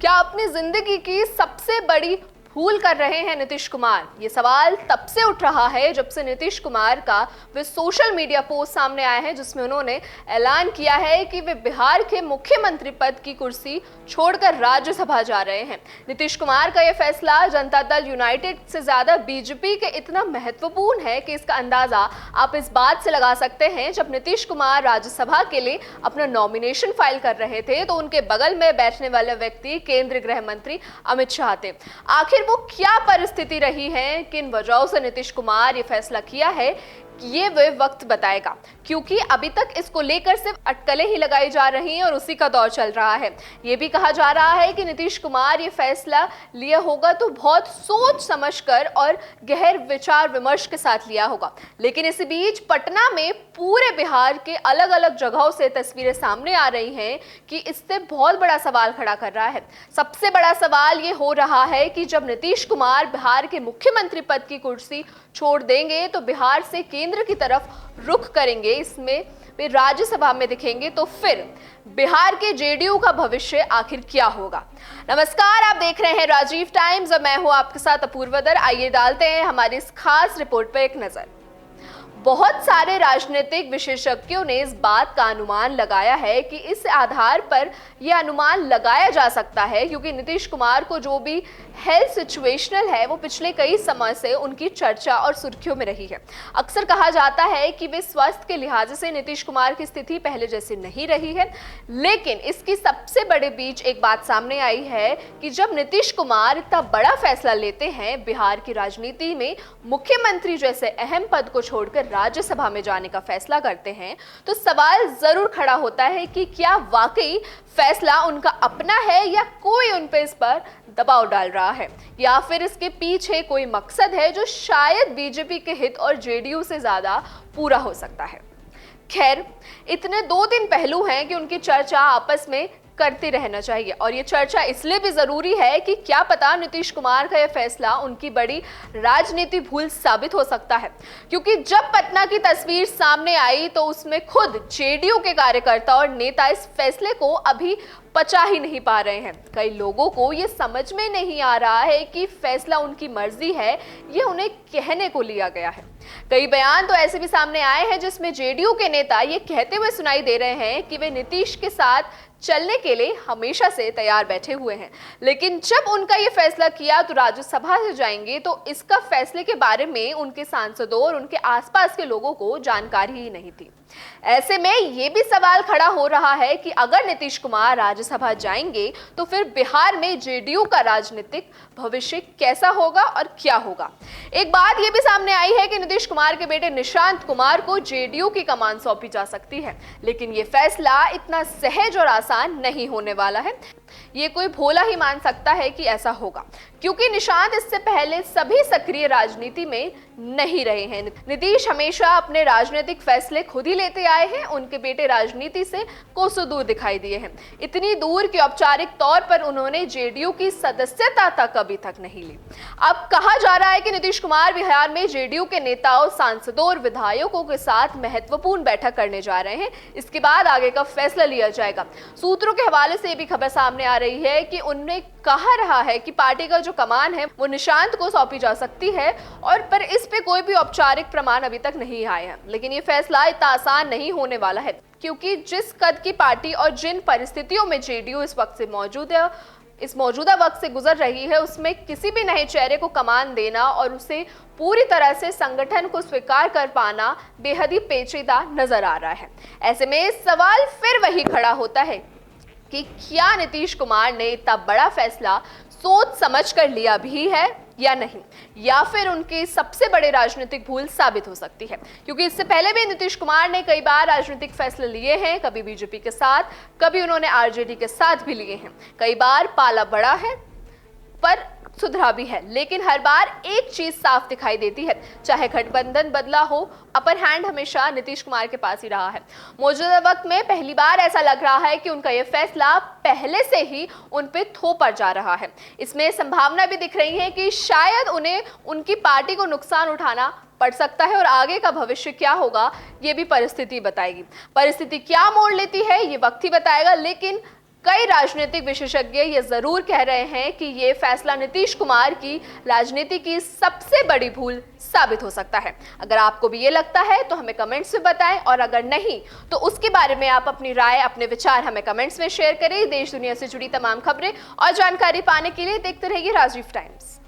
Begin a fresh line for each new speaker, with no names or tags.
क्या अपनी जिंदगी की सबसे बड़ी भूल कर रहे हैं नीतीश कुमार? ये सवाल तब से उठ रहा है जब से नीतीश कुमार का वे सोशल मीडिया पोस्ट सामने आया है जिसमें उन्होंने ऐलान किया है कि वे बिहार के मुख्यमंत्री पद की कुर्सी छोड़कर राज्यसभा जा रहे हैं। नीतीश कुमार का यह फैसला जनता दल यूनाइटेड से ज्यादा बीजेपी के इतना महत्वपूर्ण है कि इसका अंदाजा आप इस बात से लगा सकते हैं, जब नीतीश कुमार राज्यसभा के लिए अपना नॉमिनेशन फाइल कर रहे थे तो उनके बगल में बैठने वाले व्यक्ति केंद्रीय गृह मंत्री अमित शाह थे। आखिर वो क्या परिस्थिति रही है, किन वजहों से नीतीश कुमार ये फैसला किया है, ये वे वक्त बताएगा, क्योंकि अभी तक इसको लेकर सिर्फ अटकलें ही लगाई जा रही हैं और उसी का दौर चल रहा है। ये भी कहा जा रहा है कि नीतीश कुमार ये फैसला लिया होगा तो बहुत सोच समझकर और गहर विचार विमर्श के साथ लिया होगा। लेकिन इसी बीच पटना में पूरे बिहार के अलग अलग जगहों से तस्वीरें सामने आ रही हैं कि इससे बहुत बड़ा सवाल खड़ा कर रहा है। सबसे बड़ा सवाल ये हो रहा है कि जब नीतीश कुमार बिहार के मुख्यमंत्री पद की कुर्सी छोड़ देंगे तो बिहार से केंद्र की तरफ रुख करेंगे, इसमें वे राज्यसभा में दिखेंगे, तो फिर बिहार के जेडीयू का भविष्य आखिर क्या होगा? नमस्कार, आप देख रहे हैं राजीव टाइम्स और मैं हूं आपके साथ अपूर्वा दर। आइए डालते हैं हमारी इस खास रिपोर्ट पर एक नजर। बहुत सारे राजनीतिक विशेषज्ञों ने इस बात का अनुमान लगाया है कि इस आधार पर यह अनुमान लगाया जा सकता है क्योंकि नीतीश कुमार को जो भी हेल्थ सिचुएशनल है वो पिछले कई समय से उनकी चर्चा और सुर्खियों में रही है। अक्सर कहा जाता है कि वे स्वास्थ्य के लिहाज से नीतीश कुमार की स्थिति पहले जैसी नहीं रही है, लेकिन इसकी सबसे बड़े बीच एक बात सामने आई है कि जब नीतीश कुमार इतना बड़ा फैसला लेते हैं, बिहार की राजनीति में मुख्यमंत्री जैसे अहम पद को छोड़कर राज्यसभा में जाने का फैसला करते हैं, तो सवाल जरूर खड़ा होता है कि क्या वाकई फैसला उनका अपना है या कोई उन पे इस पर दबाव डाल रहा है, या फिर इसके पीछे कोई मकसद है जो शायद बीजेपी के हित और जेडीयू से ज्यादा पूरा हो सकता है। खैर, इतने 2 दिन पहलू हैं कि उनकी चर्चा आपस में करते रहना चाहिए और ये चर्चा इसलिए भी जरूरी है कि क्या पता नीतीश कुमार का यह फैसला उनकी बड़ी राजनीति भूल साबित हो सकता है, क्योंकि जब पटना की तस्वीर सामने आई तो उसमें खुद जेडीयू के कार्यकर्ता और नेता इस फैसले को अभी पचा ही नहीं पा रहे हैं। कई लोगों को ये समझ में नहीं आ रहा है कि फैसला उनकी मर्जी है, ये उन्हें कहने को लिया गया है। कई बयान तो ऐसे भी सामने आए हैं जिसमें जेडीयू के नेता ये कहते हुए सुनाई दे रहे हैं कि वे नीतीश के साथ चलने के लिए हमेशा से तैयार बैठे हुए हैं, लेकिन जब उनका ये फैसला किया तो राज्यसभा से जाएंगे तो इसका फैसले के बारे में उनके सांसदों और उनके आसपास के लोगों को जानकारी ही नहीं थी। ऐसे में ये भी सवाल खड़ा हो रहा है कि अगर नीतीश कुमार राज्यसभा जाएंगे तो फिर बिहार में जेडीयू का राजनीतिक भविष्य कैसा होगा और क्या होगा। एक बात ये भी सामने आई है कि नीतीश कुमार के बेटे निशांत कुमार को जेडीयू की कमान सौंपी जा सकती है, लेकिन ये फैसला इतना सहज और आसान नहीं होने वाला है। ये कोई भोला ही मान सकता है कि ऐसा होगा, क्योंकि निशांत इससे पहले सभी सक्रिय राजनीति में नहीं रहे हैं। नीतीश हमेशा अपने राजनीतिक फैसले खुद ही लेते आए हैं। उनके बेटे राजनीति से कोसों दूर दिखाई दिए हैं, इतनी दूर कि औपचारिक तौर पर उन्होंने जेडीयू की सदस्यता तक अभी तक नहीं ली। अब कहा जा रहा है कि नीतीश कुमार बिहार में जेडीयू के नेताओं, सांसदों और विधायकों के साथ महत्वपूर्ण बैठक करने जा रहे हैं। इसके बाद आगे का फैसला लिया जाएगा। सूत्रों के हवाले से भी खबर सामने आ रही है कि उन्हें कहा रहा है कि पार्टी का जो कमान है वो निशांत को सौंपी जा सकती है, और पर इस पे कोई भी औपचारिक प्रमाण अभी तक नहीं आए हैं। लेकिन ये फैसला इतना आसान नहीं होने वाला है, क्योंकि जिस कद की पार्टी और जिन परिस्थितियों में जेडीयू इस वक्त से मौजूदा वक्त से गुजर रही है, उसमें किसी भी नए चेहरे को कमान देना और उसे पूरी तरह से संगठन को स्वीकार कर पाना बेहद ही पेचीदा नजर आ रहा है। ऐसे में सवाल फिर वही खड़ा होता है कि क्या नीतीश कुमार ने इतना बड़ा फैसला सोच समझ कर लिया भी है या नहीं, या फिर उनकी सबसे बड़े राजनीतिक भूल साबित हो सकती है, क्योंकि इससे पहले भी नीतीश कुमार ने कई बार राजनीतिक फैसले लिए हैं, कभी बीजेपी के साथ, कभी उन्होंने आरजेडी के साथ भी लिए हैं। कई बार पाला बड़ा है पर सुधरा भी है, लेकिन हर बार एक चीज साफ दिखाई देती है, चाहे गठबंधन बदला हो, अपर हैंड हमेशा नीतीश कुमार के पास ही रहा है। मौजूदा वक्त में पहली बार ऐसा लग रहा है कि उनका यह फैसला पहले से ही उन पे थोपा जा रहा है। इसमें संभावना भी दिख रही है कि शायद उन्हें उनकी पार्टी को नुकसान उठाना पड़ सकता है, और आगे का भविष्य क्या होगा ये भी परिस्थिति बताएगी। परिस्थिति क्या मोड़ लेती है ये वक्त ही बताएगा, लेकिन कई राजनीतिक विशेषज्ञ ये जरूर कह रहे हैं कि ये फैसला नीतीश कुमार की राजनीति की सबसे बड़ी भूल साबित हो सकता है। अगर आपको भी ये लगता है तो हमें कमेंट्स में बताएं, और अगर नहीं तो उसके बारे में आप अपनी राय, अपने विचार हमें कमेंट्स में शेयर करें। देश दुनिया से जुड़ी तमाम खबरें और जानकारी पाने के लिए देखते रहिए राजनीव टाइम्स।